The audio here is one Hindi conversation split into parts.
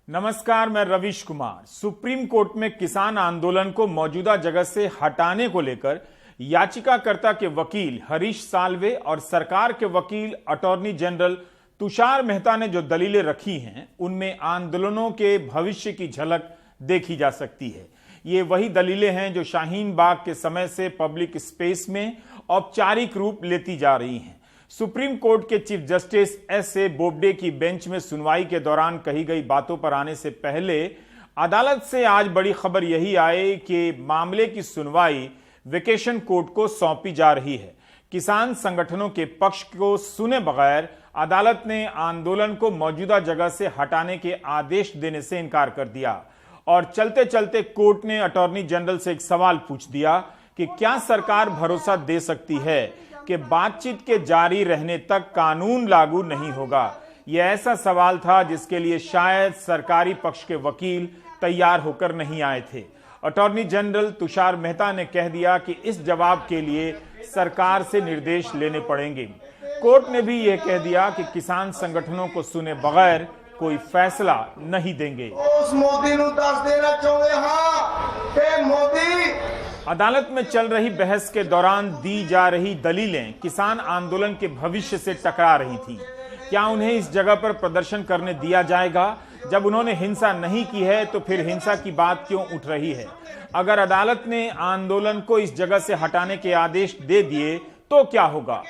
नमस्कार, मैं रविश कुमार। सुप्रीम कोर्ट में किसान आंदोलन को मौजूदा जगह से हटाने को लेकर याचिकाकर्ता के वकील हरीश साल्वे और सरकार के वकील अटॉर्नी जनरल तुषार मेहता ने जो दलीलें रखी हैं, उनमें आंदोलनों के भविष्य की झलक देखी जा सकती है। ये वही दलीलें हैं जो शाहीन बाग के समय से पब्लिक स्पेस में औपचारिक रूप लेती जा रही हैं। सुप्रीम कोर्ट के चीफ जस्टिस एस.ए. बोबडे की बेंच में सुनवाई के दौरान कही गई बातों पर आने से पहले अदालत से आज बड़ी खबर यही आई कि मामले की सुनवाई वेकेशन कोर्ट को सौंपी जा रही है। किसान संगठनों के पक्ष को सुने बगैर अदालत ने आंदोलन को मौजूदा जगह से हटाने के आदेश देने से इनकार कर दिया और चलते चलते कोर्ट ने अटॉर्नी जनरल से एक सवाल पूछ दिया कि क्या सरकार भरोसा दे सकती है कि बातचीत के जारी रहने तक कानून लागू नहीं होगा। यह ऐसा सवाल था जिसके लिए शायद सरकारी पक्ष के वकील तैयार होकर नहीं आए थे। अटॉर्नी जनरल तुषार मेहता ने कह दिया कि इस जवाब के लिए सरकार से निर्देश लेने पड़ेंगे। कोर्ट ने भी यह कह दिया कि किसान संगठनों को सुने बगैर कोई फैसला नहीं देंगे। अदालत में चल रही बहस के दौरान दी जा रही दलीलें किसान आंदोलन के भविष्य से टकरा रही थी। क्या उन्हें इस जगह पर प्रदर्शन करने दिया जाएगा? जब उन्होंने हिंसा नहीं की है तो फिर हिंसा की बात क्यों उठ रही है? अगर अदालत ने आंदोलन को इस जगह से हटाने के आदेश दे दिए तो क्या होगा?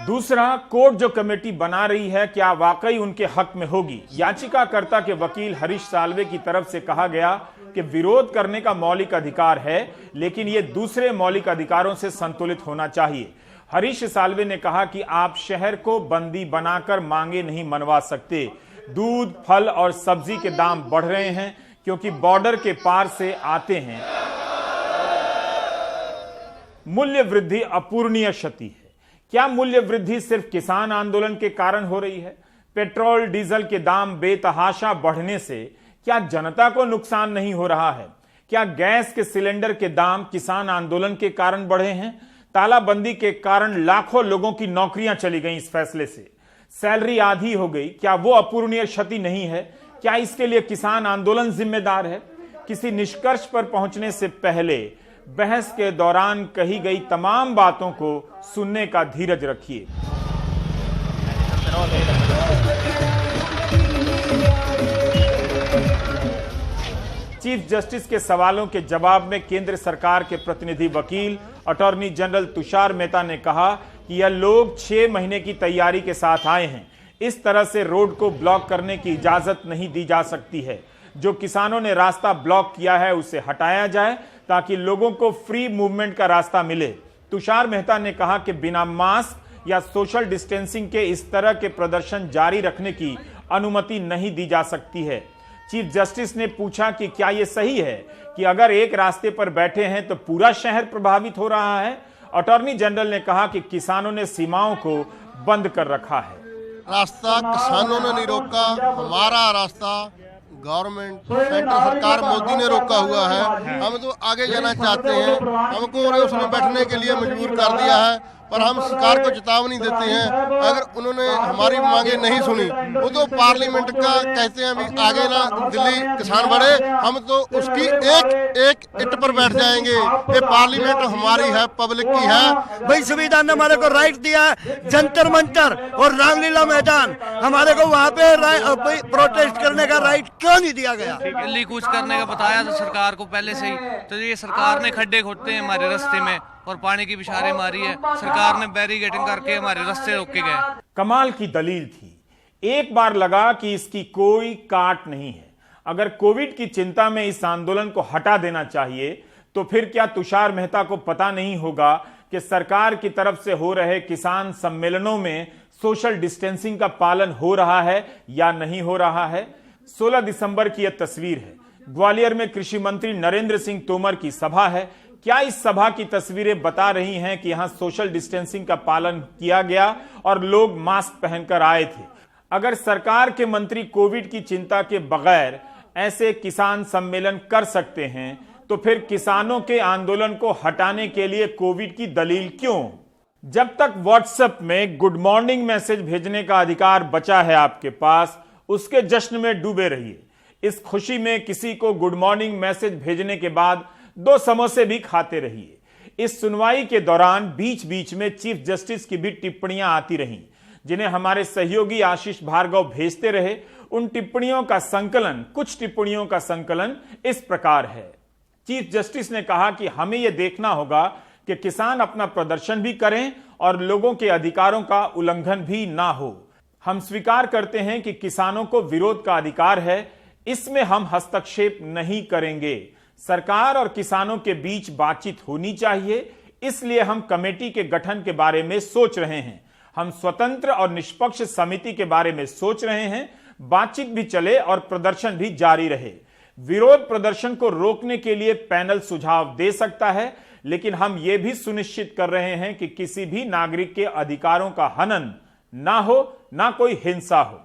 दूसरा, कोर्ट जो कमेटी बना रही है क्या वाकई उनके हक में होगी? याचिकाकर्ता के वकील हरीश साल्वे की तरफ से कहा गया कि विरोध करने का मौलिक अधिकार है, लेकिन यह दूसरे मौलिक अधिकारों से संतुलित होना चाहिए। हरीश साल्वे ने कहा कि आप शहर को बंदी बनाकर मांगे नहीं मनवा सकते। दूध, फल और सब्जी के दाम बढ़ रहे हैं क्योंकि बॉर्डर के पार से आते हैं। मूल्य वृद्धि अपूरणीय क्षति है। क्या मूल्य वृद्धि सिर्फ किसान आंदोलन के कारण हो रही है? पेट्रोल डीजल के दाम बेतहाशा बढ़ने से क्या जनता को नुकसान नहीं हो रहा है? क्या गैस के सिलेंडर के दाम किसान आंदोलन के कारण बढ़े हैं? तालाबंदी के कारण लाखों लोगों की नौकरियां चली गई। इस फैसले से सैलरी आधी हो गई। क्या वो अपूरणीय क्षति नहीं है? क्या इसके लिए किसान आंदोलन जिम्मेदार है? किसी निष्कर्ष पर पहुंचने से पहले बहस के दौरान कही गई तमाम बातों को सुनने का धीरज रखिए। चीफ जस्टिस के सवालों के जवाब में केंद्र सरकार के प्रतिनिधि वकील अटॉर्नी जनरल तुषार मेहता ने कहा कि यह लोग 6 महीने की तैयारी के साथ आए हैं। इस तरह से रोड को ब्लॉक करने की इजाजत नहीं दी जा सकती है। जो किसानों ने रास्ता ब्लॉक किया है उसे हटाया जाए ताकि लोगों को फ्री मूवमेंट का रास्ता मिले। तुषार मेहता ने कहा कि बिना मास्क या सोशल डिस्टेंसिंग के इस तरह के प्रदर्शन जारी रखने की अनुमति नहीं दी जा सकती है। चीफ जस्टिस ने पूछा कि क्या यह सही है कि अगर एक रास्ते पर बैठे हैं तो पूरा शहर प्रभावित हो रहा है? अटॉर्नी जनरल ने कहा कि किसानों ने सीमाओं को बंद कर रखा है। रास्ता किसानों ने नहीं रोका, हमारा रास्ता गवर्नमेंट सेंटर सरकार मोदी ने रोका हुआ है। हम तो आगे जाना चाहते हैं, हमको उसमें बैठने के लिए मजबूर कर दिया है, पर हम सरकार को चेतावनी देते हैं अगर उन्होंने हमारी मांगे नहीं सुनी, वो तो पार्लियामेंट का कहते हैं अभी आगे ना दिल्ली किसान बढ़े, हम तो उसकी एक इट पर बैठ जाएंगे। ये पार्लियामेंट हमारी है, पब्लिक की है। भाई संविधान ने हमारे को राइट दिया है, जंतर मंतर और रामलीला मैदान, हमारे को वहाँ पे प्रोटेस्ट करने का राइट क्यों नहीं दिया गया? दिल्ली कूच करने का बताया था सरकार को पहले से ही, तो ये सरकार ने खड्डे खोदते हैं हमारे रास्ते में और पानी की बिशारे मारी है। सरकार ने बैरिकेडिंग करके हमारे रास्ते रोक के गए। कमाल की दलील थी। एक बार लगा कि इसकी कोई काट नहीं है। अगर कोविड की चिंता में इस आंदोलन को हटा देना चाहिए तो फिर क्या तुषार मेहता को पता नहीं होगा कि सरकार की तरफ से हो रहे किसान सम्मेलनों में सोशल डिस्टेंसिंग का पालन हो रहा है या नहीं हो रहा है? 16 दिसंबर की यह तस्वीर है। ग्वालियर में कृषि मंत्री नरेंद्र सिंह तोमर की सभा है। क्या इस सभा की तस्वीरें बता रही हैं कि यहां सोशल डिस्टेंसिंग का पालन किया गया और लोग मास्क पहनकर आए थे? अगर सरकार के मंत्री कोविड की चिंता के बगैर ऐसे किसान सम्मेलन कर सकते हैं तो फिर किसानों के आंदोलन को हटाने के लिए कोविड की दलील क्यों? जब तक व्हाट्सएप में गुड मॉर्निंग मैसेज भेजने का अधिकार बचा है आपके पास, उसके जश्न में डूबे रहिए। इस खुशी में किसी को गुड मॉर्निंग मैसेज भेजने के बाद 2 समोसे भी खाते रहिए। इस सुनवाई के दौरान बीच बीच में चीफ जस्टिस की भी टिप्पणियां आती रहीं, जिन्हें हमारे सहयोगी आशीष भार्गव भेजते रहे। उन टिप्पणियों का संकलन, कुछ टिप्पणियों का संकलन इस प्रकार है। चीफ जस्टिस ने कहा कि हमें यह देखना होगा कि किसान अपना प्रदर्शन भी करें और लोगों के अधिकारों का उल्लंघन भी ना हो। हम स्वीकार करते हैं कि किसानों को विरोध का अधिकार है, इसमें हम हस्तक्षेप नहीं करेंगे। सरकार और किसानों के बीच बातचीत होनी चाहिए, इसलिए हम कमेटी के गठन के बारे में सोच रहे हैं। हम स्वतंत्र और निष्पक्ष समिति के बारे में सोच रहे हैं। बातचीत भी चले और प्रदर्शन भी जारी रहे। विरोध प्रदर्शन को रोकने के लिए पैनल सुझाव दे सकता है, लेकिन हम यह भी सुनिश्चित कर रहे हैं कि किसी भी नागरिक के अधिकारों का हनन ना हो, ना कोई हिंसा हो।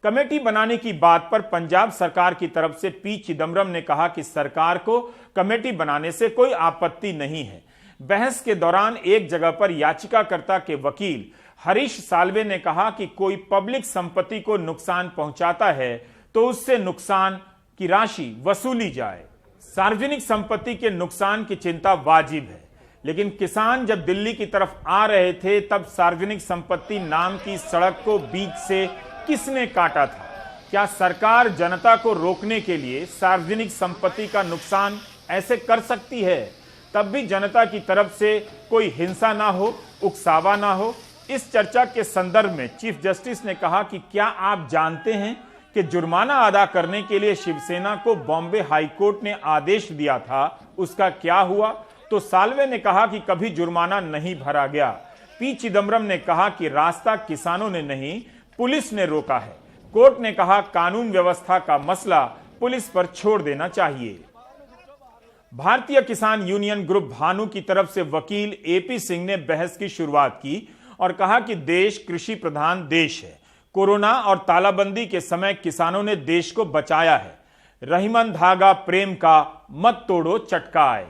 कमेटी बनाने की बात पर पंजाब सरकार की तरफ से पी चिदम्बरम ने कहा कि सरकार को कमेटी बनाने से कोई आपत्ति नहीं है। बहस के दौरान एक जगह पर याचिकाकर्ता के वकील हरीश साल्वे ने कहा कि कोई पब्लिक संपत्ति को नुकसान पहुंचाता है तो उससे नुकसान की राशि वसूली जाए। सार्वजनिक संपत्ति के नुकसान की चिंता वाजिब है, लेकिन किसान जब दिल्ली की तरफ आ रहे थे तब सार्वजनिक संपत्ति नाम की सड़क को बीच से किसने काटा था? क्या सरकार जनता को रोकने के लिए सार्वजनिक संपत्ति का नुकसान ऐसे कर सकती है, तब भी जनता की तरफ से कोई हिंसा ना हो, उकसावा ना हो? इस चर्चा के संदर्भ में चीफ जस्टिस ने कहा कि क्या आप जानते हैं कि जुर्माना अदा करने के लिए शिवसेना को बॉम्बे हाईकोर्ट ने आदेश दिया था, उसका क्या हुआ? तो साल्वे ने कहा कि कभी जुर्माना नहीं भरा गया। पी चिदम्बरम ने कहा कि रास्ता किसानों ने नहीं, पुलिस ने रोका है। कोर्ट ने कहा कानून व्यवस्था का मसला पुलिस पर छोड़ देना चाहिए। भारतीय किसान यूनियन ग्रुप भानु की तरफ से वकील एपी सिंह ने बहस की शुरुआत की और कहा कि देश कृषि प्रधान देश है। कोरोना और तालाबंदी के समय किसानों ने देश को बचाया है। रहीमन धागा प्रेम का मत तोड़ो चटकाए।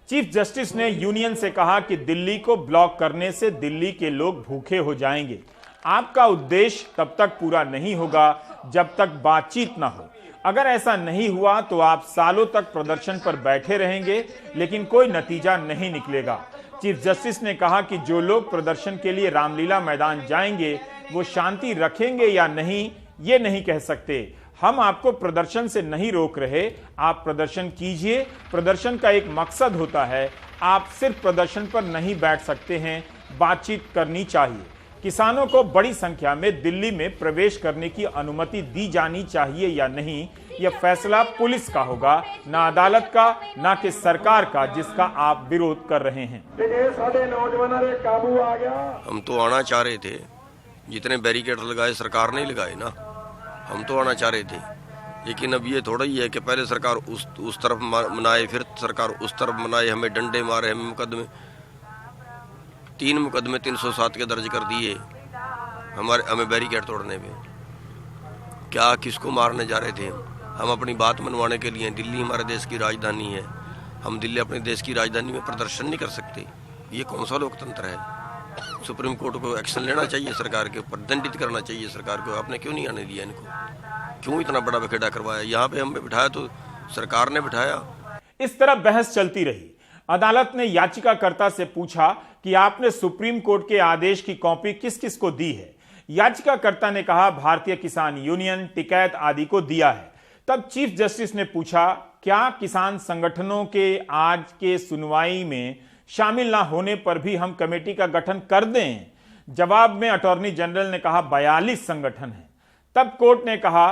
चीफ जस्टिस ने यूनियन से कहा कि दिल्ली को ब्लॉक करने से दिल्ली के लोग भूखे हो जाएंगे। आपका उद्देश्य तब तक पूरा नहीं होगा जब तक बातचीत ना हो। अगर ऐसा नहीं हुआ तो आप सालों तक प्रदर्शन पर बैठे रहेंगे, लेकिन कोई नतीजा नहीं निकलेगा। चीफ जस्टिस ने कहा कि जो लोग प्रदर्शन के लिए रामलीला मैदान जाएंगे वो शांति रखेंगे या नहीं ये नहीं कह सकते। हम आपको प्रदर्शन से नहीं रोक रहे, आप प्रदर्शन कीजिए। प्रदर्शन का एक मकसद होता है, आप सिर्फ प्रदर्शन पर नहीं बैठ सकते हैं, बातचीत करनी चाहिए। किसानों को बड़ी संख्या में दिल्ली में प्रवेश करने की अनुमति दी जानी चाहिए या नहीं, यह फैसला पुलिस का होगा, ना अदालत का, ना कि सरकार का जिसका आप विरोध कर रहे हैं। हम तो आना चाह रहे थे, जितने बैरिकेड लगाए सरकार ने लगाए ना, हम तो आना चाह रहे थे। लेकिन अब ये थोड़ा ही है कि पहले सरकार उस तरफ मनाए, फिर सरकार उस तरफ मनाए, हमें डंडे मारे, हमें मुकदमे 3 मुकदमे 307 के दर्ज कर दिए हमें बैरिकेड तोड़ने पे। क्या किसको मारने जा रहे थे? हम अपनी बात मनवाने के लिए, दिल्ली हमारे देश की राजधानी है, हम दिल्ली अपने देश की राजधानी में प्रदर्शन नहीं कर सकते। ये कौन सा लोकतंत्र है? सुप्रीम कोर्ट को एक्शन लेना चाहिए, सरकार के ऊपर दंडित करना चाहिए सरकार को। आपने क्यों नहीं आने दिया इनको? क्यों इतना बड़ा बखेड़ा करवाया? यहाँ पे हमें बिठाया तो सरकार ने बिठाया। इस तरह बहस चलती रही। अदालत ने याचिकाकर्ता से पूछा कि आपने सुप्रीम कोर्ट के आदेश की कॉपी किस किस को दी है। याचिकाकर्ता ने कहा भारतीय किसान यूनियन, टिकैत आदि को दिया है। तब चीफ जस्टिस ने पूछा क्या किसान संगठनों के आज के सुनवाई में शामिल ना होने पर भी हम कमेटी का गठन कर दें? जवाब में अटॉर्नी जनरल ने कहा 42 संगठन हैं। तब कोर्ट ने कहा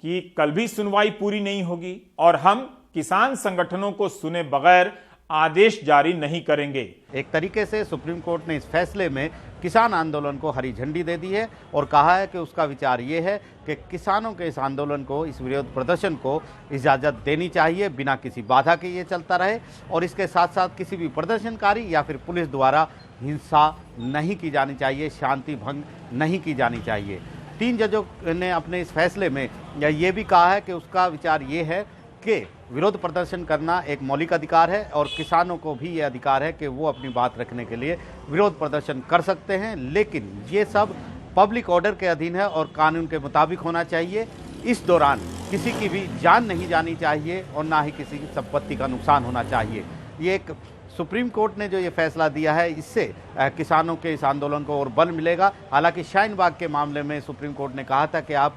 कि कल भी सुनवाई पूरी नहीं होगी और हम किसान संगठनों को सुने बगैर आदेश जारी नहीं करेंगे। एक तरीके से सुप्रीम कोर्ट ने इस फैसले में किसान आंदोलन को हरी झंडी दे दी है और कहा है कि उसका विचार ये है कि किसानों के इस आंदोलन को, इस विरोध प्रदर्शन को इजाज़त देनी चाहिए, बिना किसी बाधा के ये चलता रहे और इसके साथ साथ किसी भी प्रदर्शनकारी या फिर पुलिस द्वारा हिंसा नहीं की जानी चाहिए, शांति भंग नहीं की जानी चाहिए। 3 जजों ने अपने इस फैसले में ये भी कहा है कि उसका विचार ये है कि विरोध प्रदर्शन करना एक मौलिक अधिकार है और किसानों को भी ये अधिकार है कि वो अपनी बात रखने के लिए विरोध प्रदर्शन कर सकते हैं, लेकिन ये सब पब्लिक ऑर्डर के अधीन है और कानून के मुताबिक होना चाहिए। इस दौरान किसी की भी जान नहीं जानी चाहिए और ना ही किसी की संपत्ति का नुकसान होना चाहिए। ये एक सुप्रीम कोर्ट ने जो ये फैसला दिया है, इससे किसानों के इस आंदोलन को और बल मिलेगा। हालांकि शाहीन बाग के मामले में सुप्रीम कोर्ट ने कहा था कि आप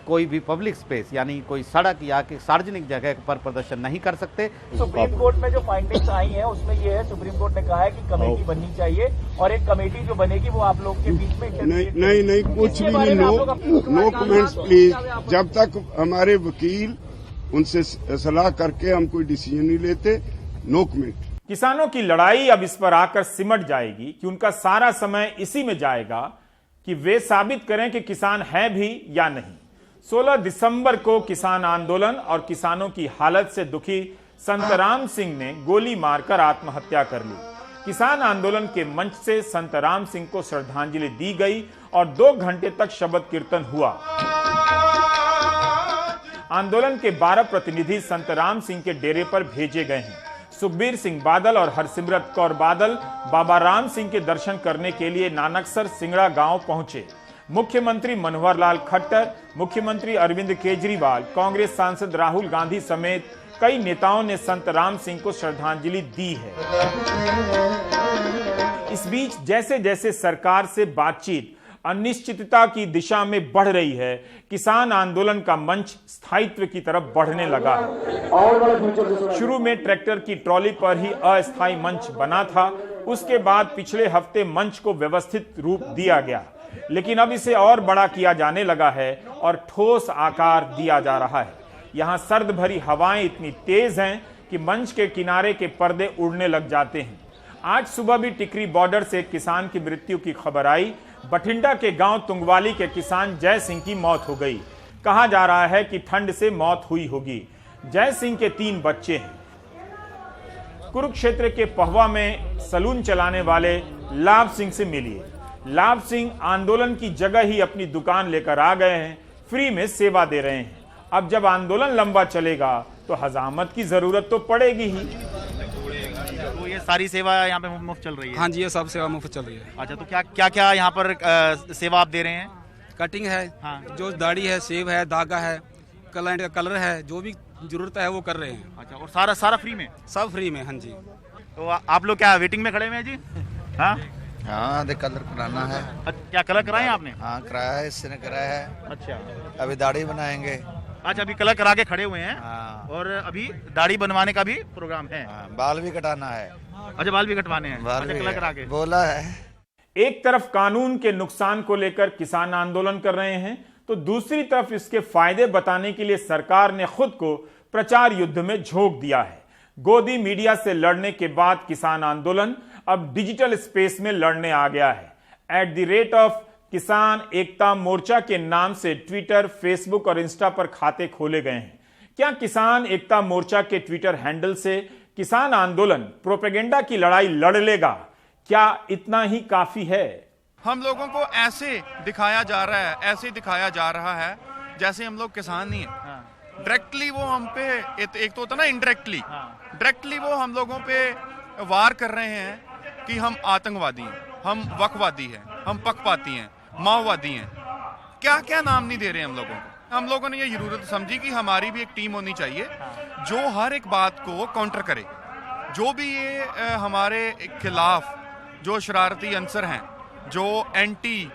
कोई भी पब्लिक स्पेस यानी कोई सड़क या कि सार्वजनिक जगह पर प्रदर्शन नहीं कर सकते। सुप्रीम कोर्ट में जो फाइंडिंग्स आई हैं उसमें ये है, सुप्रीम कोर्ट ने कहा है कि कमेटी बननी चाहिए और एक कमेटी जो बनेगी वो आप लोग के बीच में नहीं कुछ भी नहीं, नो कमेंट्स प्लीज। जब तक हमारे वकील उनसे सलाह करके हम कोई डिसीजन नहीं लेते, नो कमेंट। किसानों की लड़ाई अब इस पर आकर सिमट जाएगी कि उनका सारा समय इसी में जाएगा कि वे साबित करें कि किसान है भी या नहीं। 16 दिसंबर को किसान आंदोलन और किसानों की हालत से दुखी संतराम सिंह ने गोली मारकर आत्महत्या कर ली। किसान आंदोलन के मंच से संतराम सिंह को श्रद्धांजलि दी गई और 2 घंटे तक शबद कीर्तन हुआ। आंदोलन के 12 प्रतिनिधि संतराम सिंह के डेरे पर भेजे गए हैं। सुखबीर सिंह बादल और हरसिमरत कौर बादल बाबा राम सिंह के दर्शन करने के लिए नानकसर सिंगड़ा गांव पहुंचे। मुख्यमंत्री मनोहर लाल खट्टर, मुख्यमंत्री अरविंद केजरीवाल, कांग्रेस सांसद राहुल गांधी समेत कई नेताओं ने संत राम सिंह को श्रद्धांजलि दी है। इस बीच जैसे जैसे सरकार से बातचीत अनिश्चितता की दिशा में बढ़ रही है, किसान आंदोलन का मंच स्थायित्व की तरफ बढ़ने लगा है। शुरू में ट्रैक्टर की ट्रॉली पर ही अस्थायी मंच बना था, उसके बाद पिछले हफ्ते मंच को व्यवस्थित रूप दिया गया, लेकिन अब इसे और बड़ा किया जाने लगा है और ठोस आकार दिया जा रहा है। यहाँ सर्द भरी हवाएं इतनी तेज हैं कि मंच के किनारे के पर्दे उड़ने लग जाते हैं। आज सुबह भी टिकरी बॉर्डर से एक किसान की मृत्यु की खबर आई। बठिंडा के गांव तुंगवाली के किसान जय सिंह की मौत हो गई। कहा जा रहा है कि ठंड से मौत हुई होगी। जय सिंह के 3 बच्चे हैं। कुरुक्षेत्र के पहवा में सलून चलाने वाले लाभ सिंह से मिलिए। लाभ सिंह आंदोलन की जगह ही अपनी दुकान लेकर आ गए हैं, फ्री में सेवा दे रहे हैं। अब जब आंदोलन लंबा चलेगा तो हजामत की जरूरत तो पड़ेगी ही। तो ये सारी सेवा यहाँ पे मुफ्त चल रही है? हाँ जी, ये सब सेवा मुफ्त चल रही है। अच्छा, तो क्या क्या यहाँ पर सेवा आप दे रहे हैं? कटिंग है, हाँ। जो दाढ़ी है, सेव है, धागा है, क्लाइंट का कलर है, जो भी जरूरत है वो कर रहे हैं। अच्छा, और सारा फ्री में? सब फ्री में, हाँ जी। तो आप लोग क्या वेटिंग में खड़े हुए हैं जी? हाँ हाँ, कलर कराना है। क्या कलर कराए आपने? हाँ, कराया है, इसने कराया है। अच्छा, अभी दाढ़ी बनाएंगे। अच्छा, अभी कलर करा के खड़े हुए हैं। हाँ। और अभी दाढ़ी बनवाने का भी प्रोग्राम है। हाँ, बाल भी कटाना है। अच्छा, बाल भी कटवाने हैं। बाल अच्छा, भी कलर करा के बोला है। एक तरफ कानून के नुकसान को लेकर किसान आंदोलन कर रहे हैं, तो दूसरी तरफ इसके फायदे बताने के लिए सरकार ने खुद को प्रचार युद्ध में झोंक दिया है। गोदी मीडिया से लड़ने के बाद किसान आंदोलन अब डिजिटल स्पेस में लड़ने आ गया है। @किसान एकता मोर्चा के नाम से ट्विटर, फेसबुक और इंस्टा पर खाते खोले गए हैं। क्या किसान एकता मोर्चा के ट्विटर हैंडल से किसान आंदोलन प्रोपेगेंडा की लड़ाई लड़ लेगा? क्या इतना ही काफी है? हम लोगों को ऐसे दिखाया जा रहा है, ऐसे दिखाया जा रहा है जैसे हम लोग किसान नहीं है। डायरेक्टली वो हम पे, एक तो होता ना इनडायरेक्टली, डायरेक्टली वो हम लोगों पे वार कर रहे हैं कि हम आतंकवादी हैं, हम वकवादी हैं, हम पक्षपाती हैं, माओवादी हैं। क्या क्या नाम नहीं दे रहे हम लोगों को। हम लोगों ने ये जरूरत समझी कि हमारी भी एक टीम होनी चाहिए जो हर एक बात को काउंटर करे। जो भी ये हमारे खिलाफ जो शरारती अंसर हैं, जो एंटी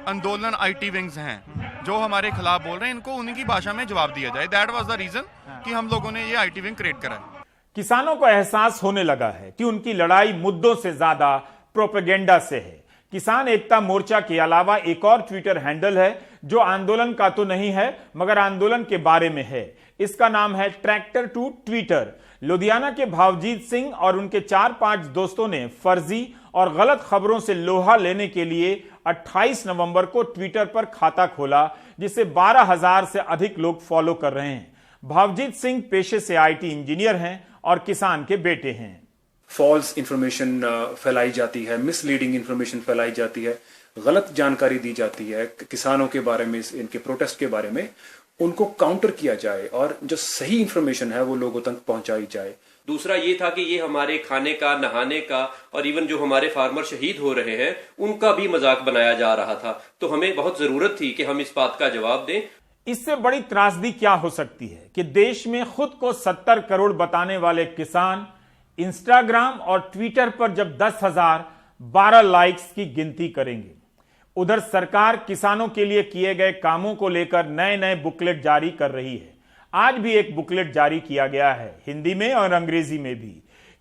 आंदोलन IT विंग्स हैं, जो हमारे खिलाफ बोल रहे हैं, इनको उन्हीं की भाषा में जवाब दिया जाए। दैट वाज द रीजन कि हम लोगों ने ये IT विंग क्रिएट करा है। किसानों को एहसास होने लगा है कि उनकी लड़ाई मुद्दों से ज्यादा प्रोपेगेंडा से है। किसान एकता मोर्चा के अलावा एक और ट्विटर हैंडल है जो आंदोलन का तो नहीं है मगर आंदोलन के बारे में है। इसका नाम है ट्रैक्टर टू ट्विटर। लुधियाना के भावजीत सिंह और उनके 4-5 दोस्तों ने फर्जी और गलत खबरों से लोहा लेने के लिए 28 नवंबर को ट्विटर पर खाता खोला, जिसे 12,000 से अधिक लोग फॉलो कर रहे हैं। भावजीत सिंह पेशे से IT इंजीनियर हैं और किसान के बेटे हैं। फॉल्स इंफॉर्मेशन फैलाई जाती है, मिसलीडिंग इंफॉर्मेशन फैलाई जाती है, गलत जानकारी दी जाती है किसानों के बारे में, इनके प्रोटेस्ट के बारे में। उनको काउंटर किया जाए और जो सही इंफॉर्मेशन है वो लोगों तक पहुंचाई जाए। दूसरा ये था कि ये हमारे खाने का, नहाने का और इवन जो हमारे फार्मर शहीद हो रहे हैं उनका भी मजाक बनाया जा रहा था। तो हमें बहुत जरूरत थी कि हम इस बात का जवाब दें। इससे बड़ी त्रासदी क्या हो सकती है कि देश में खुद को 70 करोड़ बताने वाले किसान इंस्टाग्राम और ट्विटर पर जब 10,000 12 लाइक्स की गिनती करेंगे, उधर सरकार किसानों के लिए किए गए कामों को लेकर नए नए बुकलेट जारी कर रही है। आज भी एक बुकलेट जारी किया गया है, हिंदी में और अंग्रेजी में भी।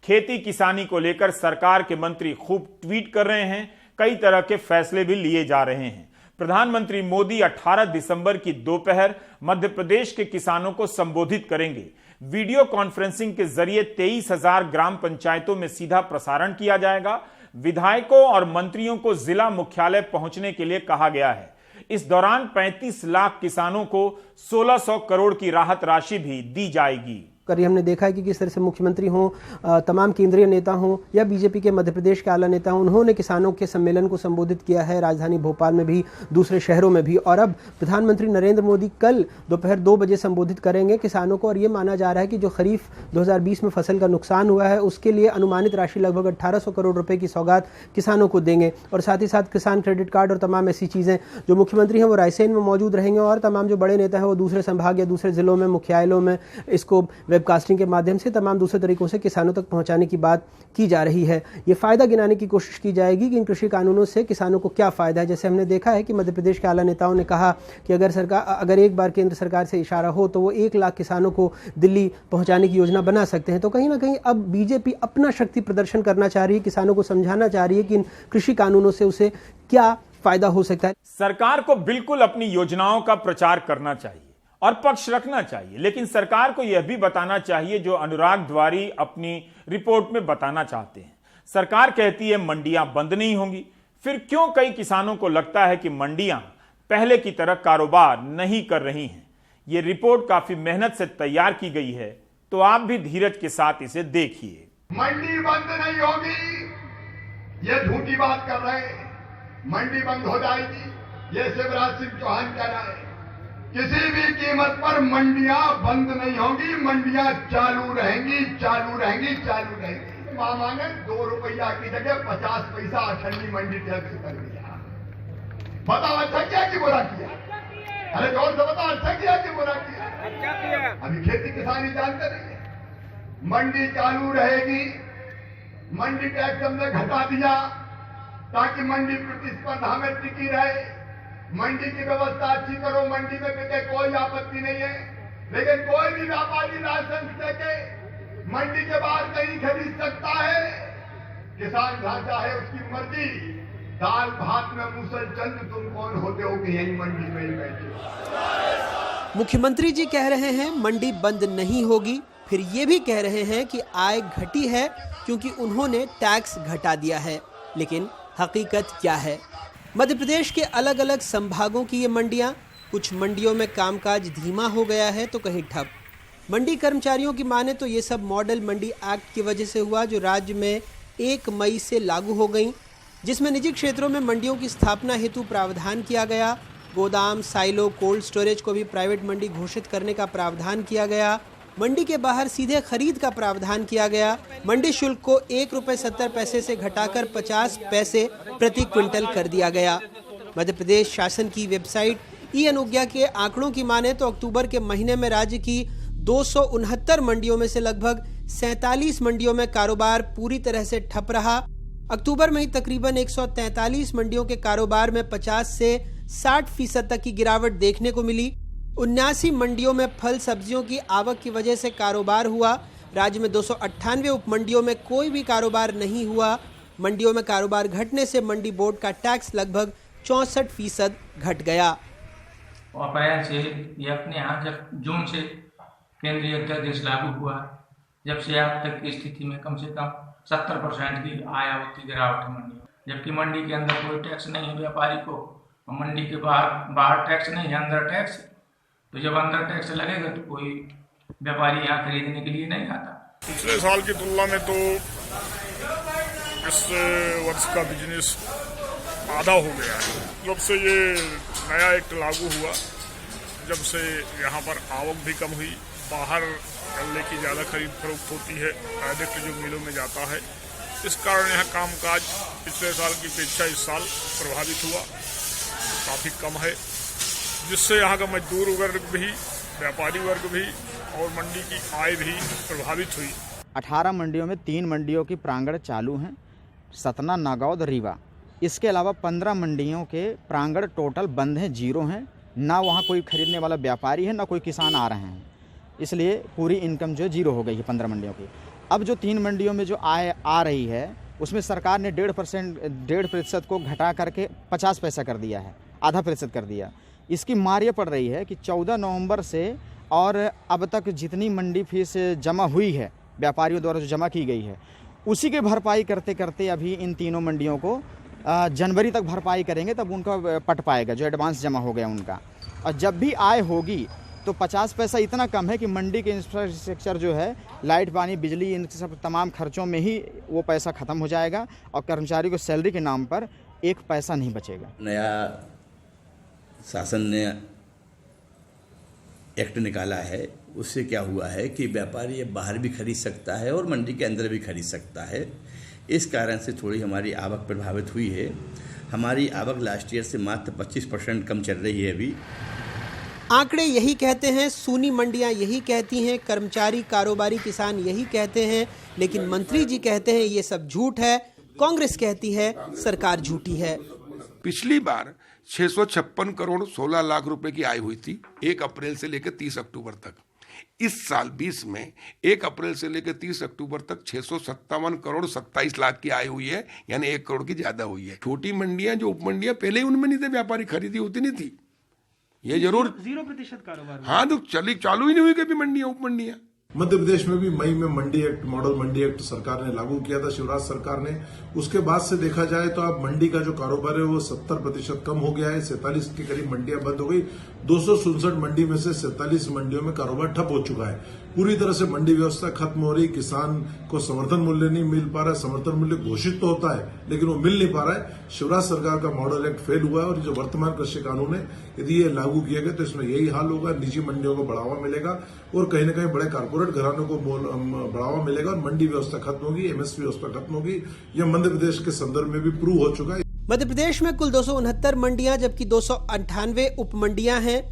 खेती किसानी को लेकर सरकार के मंत्री खूब ट्वीट कर रहे हैं, कई तरह के फैसले भी लिए जा रहे हैं। प्रधानमंत्री मोदी 18 दिसंबर की दोपहर मध्य प्रदेश के किसानों को संबोधित करेंगे। वीडियो कॉन्फ्रेंसिंग के जरिए 23,000 ग्राम पंचायतों में सीधा प्रसारण किया जाएगा। विधायकों और मंत्रियों को जिला मुख्यालय पहुंचने के लिए कहा गया है। इस दौरान 35 लाख किसानों को 1600 करोड़ की राहत राशि भी दी जाएगी। हमने देखा है कि किस तरह से मुख्यमंत्री हों, तमाम केंद्रीय नेता हों या बीजेपी के मध्य प्रदेश के आला नेता हों, उन्होंने किसानों के सम्मेलन को संबोधित किया है, राजधानी भोपाल में भी, दूसरे शहरों में भी। और अब प्रधानमंत्री नरेंद्र मोदी कल दोपहर 2 बजे संबोधित करेंगे किसानों को। और ये माना जा रहा है कि जो खरीफ 2020 में फसल का नुकसान हुआ है उसके लिए अनुमानित राशि लगभग 1800 करोड़ रुपए की सौगात किसानों को देंगे। और साथ ही साथ किसान क्रेडिट कार्ड और तमाम ऐसी चीज़ें, जो मुख्यमंत्री हैं वो रायसेन में मौजूद रहेंगे और तमाम जो बड़े नेता हैं वो दूसरे संभाग या दूसरे जिलों में, मुख्यालयों में इसको वेबकास्टिंग के माध्यम से तमाम दूसरे तरीकों से किसानों तक पहुंचाने की बात की जा रही है। ये फायदा गिनाने की कोशिश की जाएगी कि इन कृषि कानूनों से किसानों को क्या फायदा है। जैसे हमने देखा है कि मध्य प्रदेश के आला नेताओं ने कहा कि अगर एक बार केंद्र सरकार से इशारा हो तो वो 1 लाख किसानों को दिल्ली पहुंचाने की योजना बना सकते हैं। तो कहीं ना कहीं अब बीजेपी अपना शक्ति प्रदर्शन करना चाह रही है, किसानों को समझाना चाह रही है कि इन कृषि कानूनों से उसे क्या फायदा हो सकता है। सरकार को बिल्कुल अपनी योजनाओं का प्रचार करना चाहिए और पक्ष रखना चाहिए, लेकिन सरकार को यह भी बताना चाहिए जो अनुराग द्वारी अपनी रिपोर्ट में बताना चाहते हैं। सरकार कहती है मंडियां बंद नहीं होंगी, फिर क्यों कई किसानों को लगता है कि मंडियां पहले की तरह कारोबार नहीं कर रही हैं? यह रिपोर्ट काफी मेहनत से तैयार की गई है, तो आप भी धीरज के साथ इसे देखिए। मंडी बंद नहीं होगी, ये झूठी बात कर रहे हैं। मंडी बंद हो जाएगी, ये शिवराज सिंह चौहान कह रहे हैं। किसी भी कीमत पर मंडियां बंद नहीं होंगी, मंडियां चालू रहेंगी, चालू रहेंगी, चालू रहेंगी। मामा ने 2 रुपया की जगह 50 पैसा अठन्नी मंडी टैक्स कर दिया। बताओ अच्छा किया कि बुरा किया? अरे जोर से बताओ, अच्छा किया कि बुरा किया? अभी खेती किसानी जानते नहीं है। मंडी चालू रहेगी, मंडी टैक्स हमने घटा दिया ताकि मंडी प्रतिस्पर्धा में टिकी रहे। मंडी की व्यवस्था अच्छी करो, मंडी में बिके, कोई आपत्ति नहीं है। लेकिन कोई भी व्यापारी लाइसेंस लेके मंडी के बाहर कहीं खरीद सकता है। किसान जहां चाहे उसकी मर्जी। दाल भात में मूसल चंद तुम कौन होते हो कि यही मंडी में ही बैठे? मुख्यमंत्री जी कह रहे हैं मंडी बंद नहीं होगी, फिर ये भी कह रहे हैं कि आय घटी है क्योंकि उन्होंने टैक्स घटा दिया है। लेकिन हकीकत क्या है? मध्य प्रदेश के अलग अलग संभागों की ये मंडियां, कुछ मंडियों में कामकाज धीमा हो गया है तो कहीं ठप। मंडी कर्मचारियों की माने तो ये सब मॉडल मंडी एक्ट की वजह से हुआ, जो राज्य में 1 मई से लागू हो गई, जिसमें निजी क्षेत्रों में मंडियों की स्थापना हेतु प्रावधान किया गया। गोदाम, साइलो, कोल्ड स्टोरेज को भी प्राइवेट मंडी घोषित करने का प्रावधान किया गया। मंडी के बाहर सीधे खरीद का प्रावधान किया गया। मंडी शुल्क को 1 रुपये 70 पैसे से घटाकर 50 पैसे प्रति क्विंटल कर दिया गया। मध्य प्रदेश शासन की वेबसाइट ई अनुज्ञा के आंकड़ों की माने तो अक्टूबर के महीने में राज्य की 269 मंडियों में से लगभग 47 मंडियों में कारोबार पूरी तरह से ठप रहा। अक्टूबर में ही तकरीबन 143 मंडियों के कारोबार में 50 से 60% तक की गिरावट देखने को मिली। 79 मंडियों में फल सब्जियों की आवक की वजह से कारोबार हुआ। राज्य में 298 उपमंडियों में कोई भी कारोबार नहीं हुआ। मंडियों में कारोबार घटने से मंडी बोर्ड का टैक्स लगभग 64% घट गया। अप्रैल से ये अपने यहाँ जब जून से केंद्रीय अध्यादेश लागू हुआ, जब से अब तक की स्थिति में कम से कम 70% की आय होती गिरावट है मंडी, जबकि मंडी के अंदर कोई टैक्स नहीं है व्यापारी को, और मंडी के बाहर टैक्स नहीं है, अंदर टैक्स है। तो जब अंदर टैक्स लगेगा तो कोई व्यापारी यहाँ खरीदने के लिए नहीं आता। पिछले साल की तुलना में तो इस वर्ष का बिजनेस आधा हो गया है। जब से ये नया एक्ट लागू हुआ, जब से यहाँ पर आवक भी कम हुई, बाहर गल्ले की ज़्यादा खरीद फरोख्त होती है, डायरेक्ट जो मिलों में जाता है, इस कारण यहाँ कामकाज पिछले साल की अपेक्षा इस साल प्रभावित हुआ, काफ़ी कम है। जिससे यहाँ का मजदूर वर्ग भी, व्यापारी वर्ग भी और मंडी की आय भी प्रभावित हुई। 18 मंडियों में 3 मंडियों की प्रांगण चालू हैं, सतना, नागौद, रीवा। इसके अलावा 15 मंडियों के प्रांगण टोटल बंद हैं, जीरो हैं। ना वहाँ कोई खरीदने वाला व्यापारी है, ना कोई किसान आ रहे हैं। इसलिए पूरी इनकम जो है जीरो हो गई है 15 मंडियों की। अब जो 3 मंडियों में जो आय आ रही है उसमें सरकार ने 1.5% को घटा करके 50 पैसा कर दिया है, आधा प्रतिशत कर दिया। इसकी मार ये पड़ रही है कि 14 नवंबर से और अब तक जितनी मंडी फीस जमा हुई है व्यापारियों द्वारा जो जमा की गई है उसी की भरपाई करते करते अभी इन तीनों मंडियों को जनवरी तक भरपाई करेंगे, तब उनका पट पाएगा जो एडवांस जमा हो गया उनका। और जब भी आय होगी तो 50 पैसा इतना कम है कि मंडी के इंफ्रास्ट्रक्चर जो है, लाइट, पानी, बिजली, इन सब तमाम खर्चों में ही वो पैसा ख़त्म हो जाएगा और कर्मचारी को सैलरी के नाम पर 1 पैसा नहीं बचेगा। नया शासन ने एक्ट निकाला है, उससे क्या हुआ है कि व्यापारी अब बाहर भी खरीद सकता है और मंडी के अंदर भी खरीद सकता है। इस कारण से थोड़ी हमारी आवक प्रभावित हुई है। हमारी आवक लास्ट ईयर से मात्र 25% कम चल रही है अभी। आंकड़े यही कहते हैं, सूनी मंडियां यही कहती हैं, कर्मचारी, कारोबारी, किसान यही कहते हैं, लेकिन मंत्री जी कहते हैं ये सब झूठ है। कांग्रेस कहती है सरकार झूठी है। पिछली बार 656 करोड़ 16 लाख रुपए की आय हुई थी 1 अप्रैल से लेकर 30 अक्टूबर तक। इस साल 20 में 1 अप्रैल से लेकर 30 अक्टूबर तक 657 करोड़ 27 लाख की आय हुई है, यानी 1 करोड़ की ज्यादा हुई है। छोटी मंडियां जो उप मंडियां पहले उनमें नहीं थे व्यापारी, खरीदी होती नहीं थी। ये जरूर 0% कारोबार। हाँ, तो चालू ही नहीं हुई कभी मंडियां, उप मंडियां। मध्य प्रदेश में भी मई में मंडी एक्ट, मॉडल मंडी एक्ट सरकार ने लागू किया था, शिवराज सरकार ने। उसके बाद से देखा जाए तो अब मंडी का जो कारोबार है वो 70% कम हो गया है। 47 के करीब मंडियां बंद हो गई। 267 मंडी में से 47 मंडियों में कारोबार ठप हो चुका है। पूरी तरह से मंडी व्यवस्था खत्म हो रही। किसान को समर्थन मूल्य नहीं मिल पा रहा है। समर्थन मूल्य घोषित तो होता है लेकिन वो मिल नहीं पा रहा है। शिवराज सरकार का मॉडल एक्ट फेल हुआ है और जो वर्तमान कृषि कानून है यदि ये लागू किया गया तो इसमें यही हाल होगा। निजी मंडियों को बढ़ावा मिलेगा और कहीं न कहीं बड़े कारपोरेट घरानों को बढ़ावा मिलेगा और मंडी व्यवस्था खत्म होगी, एमएसपी व्यवस्था खत्म होगी। यह मध्य प्रदेश के संदर्भ में भी प्रूव हो चुका है। मध्य प्रदेश में कुल 269 मंडियां जबकि 298 उप मंडियां हैं।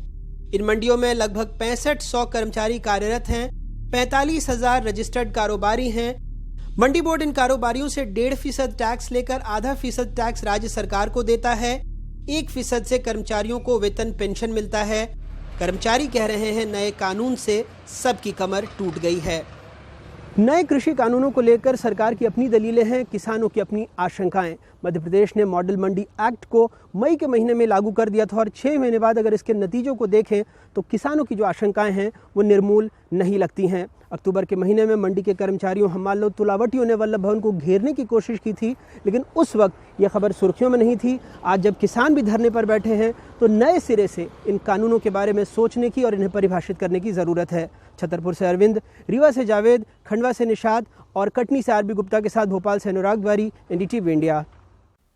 इन मंडियों में लगभग 6500 कर्मचारी कार्यरत हैं। 45,000 रजिस्टर्ड कारोबारी हैं। मंडी बोर्ड इन कारोबारियों से 1.5% टैक्स लेकर आधा % टैक्स राज्य सरकार को देता है। 1% से कर्मचारियों को वेतन पेंशन मिलता है। कर्मचारी कह रहे हैं नए कानून से सबकी कमर टूट गई है। नए कृषि कानूनों को लेकर सरकार की अपनी दलीलें हैं, किसानों की अपनी आशंकाएं। मध्य प्रदेश ने मॉडल मंडी एक्ट को मई के महीने में लागू कर दिया था और 6 महीने बाद अगर इसके नतीजों को देखें तो किसानों की जो आशंकाएं हैं वो निर्मूल नहीं लगती हैं। अक्टूबर के महीने में मंडी के कर्मचारियों, हमालों, तुलावटियों ने वल्लभ भवन को घेरने की कोशिश की थी, लेकिन उस वक्त ये खबर सुर्खियों में नहीं थी। आज जब किसान भी धरने पर बैठे हैं तो नए सिरे से इन कानूनों के बारे में सोचने की और इन्हें परिभाषित करने की ज़रूरत है। छतरपुर से अरविंद, रीवा से जावेद, खंडवा से निशाद और कटनी से आरबी गुप्ता के साथ भोपाल से अनुराग द्वारी, एनडीटीवी इंडिया।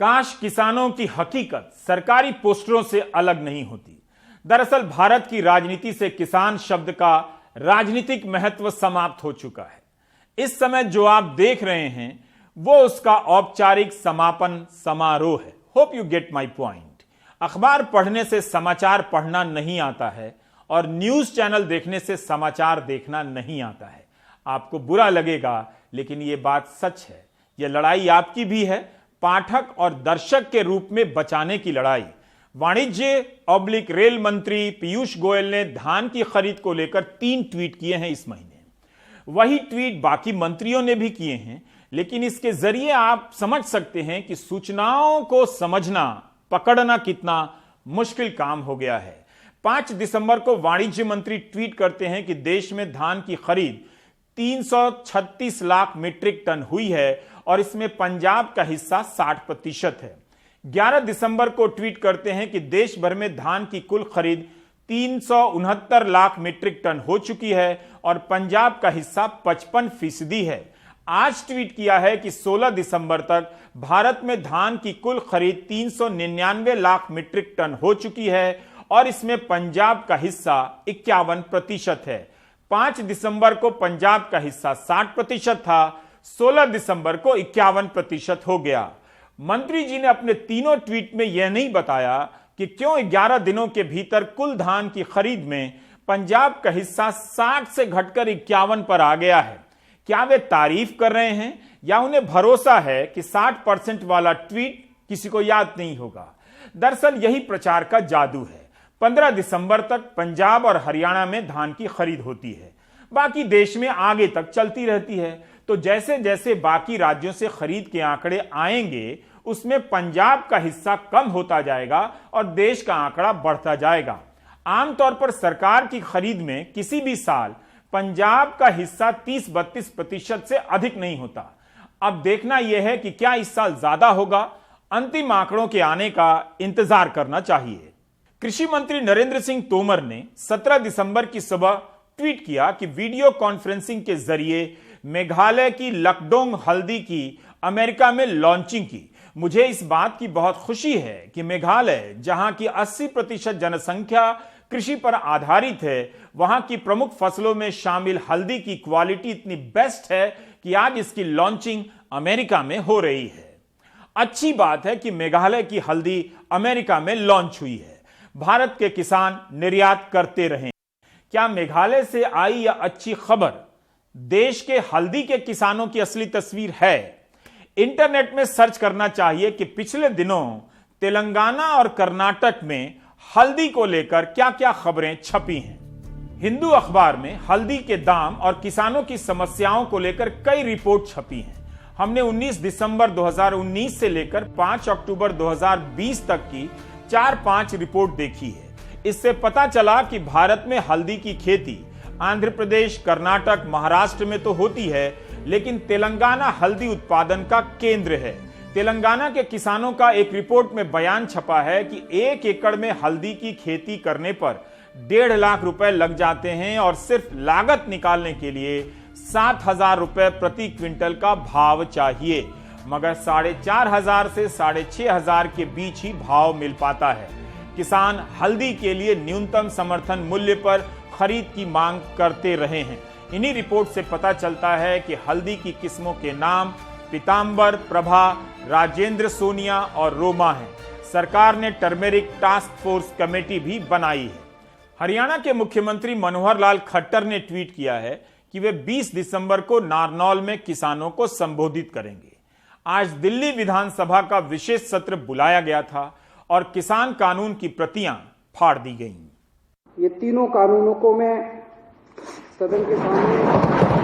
काश किसानों की हकीकत सरकारी पोस्टरों से अलग नहीं होती। दरअसल भारत की राजनीति से किसान शब्द का राजनीतिक महत्व समाप्त हो चुका है। इस समय जो आप देख रहे हैं वो उसका औपचारिक समापन समारोह है। Hope you get my point. अखबार पढ़ने से समाचार पढ़ना नहीं आता है और न्यूज चैनल देखने से समाचार देखना नहीं आता है। आपको बुरा लगेगा लेकिन यह बात सच है। यह लड़ाई आपकी भी है, पाठक और दर्शक के रूप में बचाने की लड़ाई। वाणिज्य रेल मंत्री पीयूष गोयल ने धान की खरीद को लेकर 3 ट्वीट किए हैं इस महीने। वही ट्वीट बाकी मंत्रियों ने भी किए हैं, लेकिन इसके जरिए आप समझ सकते हैं कि सूचनाओं को समझना, पकड़ना कितना मुश्किल काम हो गया है। 5 दिसंबर को वाणिज्य मंत्री ट्वीट करते हैं कि देश में धान की खरीद 336 लाख मीट्रिक टन हुई है और इसमें पंजाब का हिस्सा 60% है। 11 दिसंबर को ट्वीट करते हैं कि देश भर में धान की कुल खरीद 369 लाख मीट्रिक टन हो चुकी है और पंजाब का हिस्सा 55% है। आज ट्वीट किया है कि 16 दिसंबर तक भारत में धान की कुल खरीद 399 लाख मीट्रिक टन हो चुकी है और इसमें पंजाब का हिस्सा 51% है। 5 दिसंबर को पंजाब का हिस्सा 60% था, 16 दिसंबर को 51% हो गया। मंत्री जी ने अपने तीनों ट्वीट में यह नहीं बताया कि क्यों 11 दिनों के भीतर कुल धान की खरीद में पंजाब का हिस्सा 60 से घटकर 51 पर आ गया है। क्या वे तारीफ कर रहे हैं या उन्हें भरोसा है कि 60% वाला ट्वीट किसी को याद नहीं होगा? दरअसल यही प्रचार का जादू है। 15 दिसंबर तक पंजाब और हरियाणा में धान की खरीद होती है, बाकी देश में आगे तक चलती रहती है। तो जैसे जैसे बाकी राज्यों से खरीद के आंकड़े आएंगे, उसमें पंजाब का हिस्सा कम होता जाएगा और देश का आंकड़ा बढ़ता जाएगा। आमतौर पर सरकार की खरीद में किसी भी साल पंजाब का हिस्सा 30-32% से अधिक नहीं होता। अब देखना यह है कि क्या इस साल ज्यादा होगा। अंतिम आंकड़ों के आने का इंतजार करना चाहिए। कृषि मंत्री नरेंद्र सिंह तोमर ने 17 दिसंबर की सुबह ट्वीट किया कि वीडियो कॉन्फ्रेंसिंग के जरिए मेघालय की लकडोंग हल्दी की अमेरिका में लॉन्चिंग की। मुझे इस बात की बहुत खुशी है कि मेघालय, जहां की 80% जनसंख्या कृषि पर आधारित है, वहां की प्रमुख फसलों में शामिल हल्दी की क्वालिटी इतनी बेस्ट है कि आज इसकी लॉन्चिंग अमेरिका में हो रही है। अच्छी बात है कि मेघालय की हल्दी अमेरिका में लॉन्च हुई है। भारत के किसान निर्यात करते रहे। क्या मेघालय से आई यह अच्छी खबर देश के हल्दी के किसानों की असली तस्वीर है? इंटरनेट में सर्च करना चाहिए कि पिछले दिनों तेलंगाना और कर्नाटक में हल्दी को लेकर क्या क्या खबरें छपी हैं। हिंदू अखबार में हल्दी के दाम और किसानों की समस्याओं को लेकर कई रिपोर्ट छपी हैं। हमने 19 दिसंबर 2019 से लेकर 5 अक्टूबर 2020 तक की 4-5 रिपोर्ट देखी है। इससे पता चला कि भारत में हल्दी की खेती आंध्र प्रदेश, कर्नाटक, महाराष्ट्र में तो होती है, लेकिन तेलंगाना हल्दी उत्पादन का केंद्र है। तेलंगाना के किसानों का एक रिपोर्ट में बयान छपा है कि 1 एकड़ में हल्दी की खेती करने पर 1.5 लाख रुपए लग जाते हैं और सिर्फ लागत निकालने के लिए 7,000 रुपए प्रति क्विंटल का भाव चाहिए, मगर 4,500 से 6,500 के बीच ही भाव मिल पाता है। किसान हल्दी के लिए न्यूनतम समर्थन मूल्य पर खरीद की मांग करते रहे हैं। इन्हीं रिपोर्ट से पता चलता है कि हल्दी की किस्मों के नाम पीतांबर, प्रभा, राजेंद्र सोनिया और रोमा हैं। सरकार ने टर्मेरिक टास्क फोर्स कमेटी भी बनाई है। हरियाणा के मुख्यमंत्री मनोहर लाल खट्टर ने ट्वीट किया है कि वे 20 दिसंबर को नारनौल में किसानों को संबोधित करेंगे। आज दिल्ली विधानसभा का विशेष सत्र बुलाया गया था और किसान कानून की प्रतियां फाड़ दी गईं। ये तीनों कानूनों को मैं सदन के सामने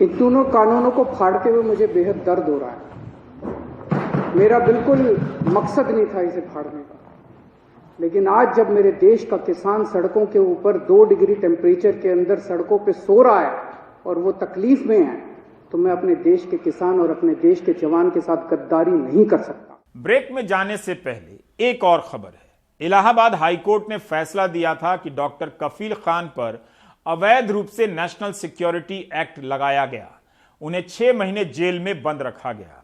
इन दोनों कानूनों को फाड़ते हुए मुझे बेहद दर्द हो रहा है। मेरा बिल्कुल मकसद नहीं था इसे फाड़ने का, लेकिन आज जब मेरे देश का किसान सड़कों के ऊपर 2 डिग्री टेम्परेचर के अंदर सड़कों पे सो रहा है और वो तकलीफ में है, तो मैं अपने देश के किसान और अपने देश के जवान के साथ गद्दारी नहीं कर सकता। ब्रेक में जाने से पहले एक और खबर है। इलाहाबाद हाईकोर्ट ने फैसला दिया था कि डॉक्टर कफील खान पर अवैध रूप से नेशनल सिक्योरिटी एक्ट लगाया गया। उन्हें 6 महीने जेल में बंद रखा गया।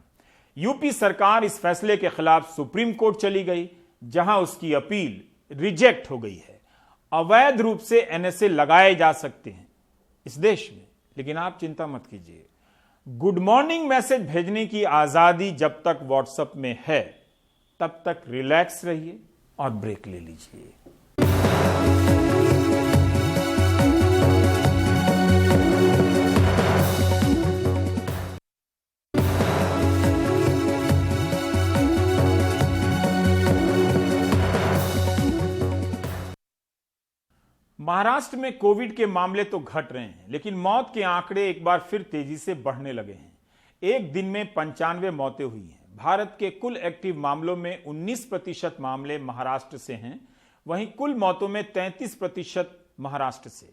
यूपी सरकार इस फैसले के खिलाफ सुप्रीम कोर्ट चली गई, जहां उसकी अपील रिजेक्ट हो गई है। अवैध रूप से एनएसए लगाए जा सकते हैं इस देश में, लेकिन आप चिंता मत कीजिए। गुड मॉर्निंग मैसेज भेजने की आजादी जब तक व्हाट्सएप में है, तब तक रिलैक्स रहिए और ब्रेक ले लीजिए। महाराष्ट्र में कोविड के मामले तो घट रहे हैं, लेकिन मौत के आंकड़े एक बार फिर तेजी से बढ़ने लगे हैं। एक दिन में 95 मौतें हुई हैं। भारत के कुल एक्टिव मामलों में 19% मामले महाराष्ट्र से हैं, वहीं कुल मौतों में 33% महाराष्ट्र से।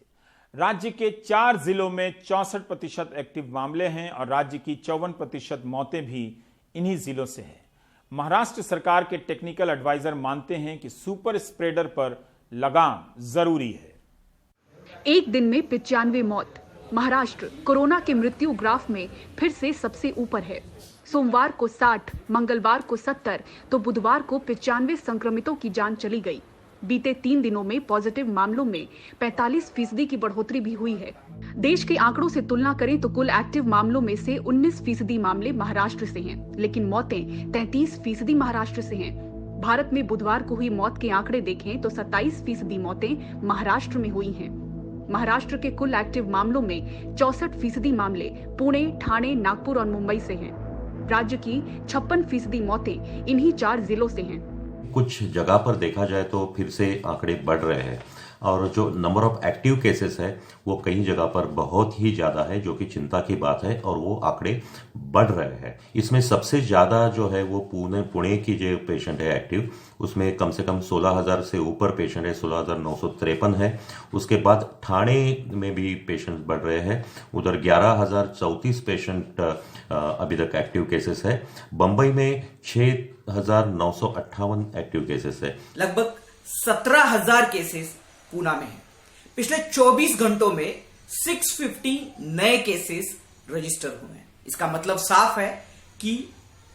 राज्य के 4 जिलों में 64% एक्टिव मामले हैं और राज्य की 54% मौतें भी इन्हीं जिलों से हैं। महाराष्ट्र सरकार के टेक्निकल एडवाइजर मानते हैं कि सुपर स्प्रेडर पर लगाम जरूरी है। एक दिन में 95 मौत, महाराष्ट्र कोरोना के मृत्यु ग्राफ में फिर से सबसे ऊपर है। सोमवार को 60, मंगलवार को 70 तो बुधवार को 95 संक्रमितों की जान चली गई। बीते 3 दिनों में पॉजिटिव मामलों में 45% की बढ़ोतरी भी हुई है। देश के आंकड़ों से तुलना करें तो कुल एक्टिव मामलों में से 19% मामले महाराष्ट्र से हैं, लेकिन मौतें 33% महाराष्ट्र से हैं। भारत में बुधवार को हुई मौत के आंकड़े देखें तो 27% मौतें महाराष्ट्र में हुई हैं। महाराष्ट्र के कुल एक्टिव मामलों में 64% मामले पुणे, ठाणे, नागपुर और मुंबई से हैं। राज्य की 56% मौतें इन्हीं 4 जिलों से हैं। कुछ जगह पर देखा जाए तो फिर से आंकड़े बढ़ रहे हैं और जो नंबर ऑफ एक्टिव केसेस है वो कई जगह पर बहुत ही ज़्यादा है, जो कि चिंता की बात है और वो आंकड़े बढ़ रहे हैं। इसमें सबसे ज़्यादा जो है वो पुणे की जो पेशेंट है एक्टिव, उसमें कम से कम 16,000 से ऊपर पेशेंट है, 16,953 है। उसके बाद ठाणे में भी पेशेंट बढ़ रहे हैं, उधर 11,034 पेशेंट अभी तक एक्टिव केसेस है। बम्बई में 6,958 एक्टिव केसेस है। लगभग 17,000 केसेस पूना में है। पिछले 24 घंटों में 650 नए केसेस रजिस्टर हुए हैं। इसका मतलब साफ है कि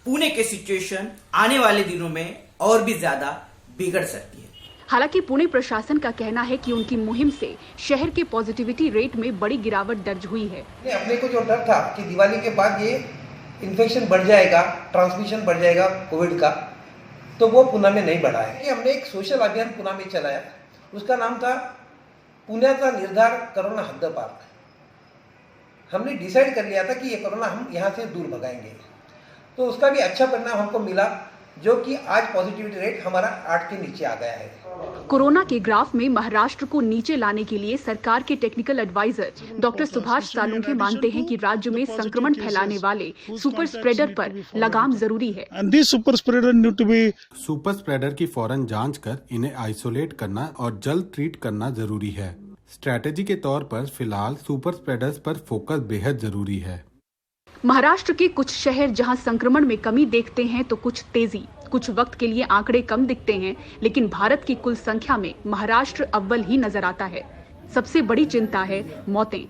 पुणे के सिचुएशन आने वाले दिनों में और भी ज्यादा बिगड़ सकती है। हालांकि पुणे प्रशासन का कहना है कि उनकी मुहिम से शहर के पॉजिटिविटी रेट में बड़ी गिरावट दर्ज हुई है। अपने को जो डर था कि दिवाली के बाद ये इन्फेक्शन बढ़ जाएगा, ट्रांसमिशन बढ़ जाएगा कोविड का, तो वो पुणे में नहीं बढ़ा है। हमने एक सोशल अभियान पुणे में चलाया, उसका नाम था पुण्याचा निर्धार कोरोना हद्दपार। हमने डिसाइड कर लिया था कि ये कोरोना हम यहाँ से दूर भगाएंगे, तो उसका भी अच्छा परिणाम हमको मिला, जो कि आज पॉजिटिविटी रेट हमारा 8 के नीचे आ गया है। कोरोना के ग्राफ में महाराष्ट्र को नीचे लाने के लिए सरकार के technical adviser doctor Subhash Salunkhe मानते हैं कि राज्य में संक्रमण फैलाने वाले सुपर स्प्रेडर पर लगाम जरूरी है। सुपर स्प्रेडर की फौरन जांच कर इन्हें आइसोलेट करना और जल्द ट्रीट करना जरूरी है। स्ट्रैटेजी के तौर पर फिलहाल सुपर स्प्रेडर्स पर फोकस बेहद जरूरी है। महाराष्ट्र के कुछ शहर जहां संक्रमण में कमी देखते हैं तो कुछ तेजी, कुछ वक्त के लिए आंकड़े कम दिखते हैं, लेकिन भारत की कुल संख्या में महाराष्ट्र अव्वल ही नजर आता है। सबसे बड़ी चिंता है मौतें।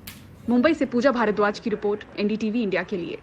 मुंबई से पूजा भारद्वाज की रिपोर्ट, एनडीटीवी इंडिया के लिए।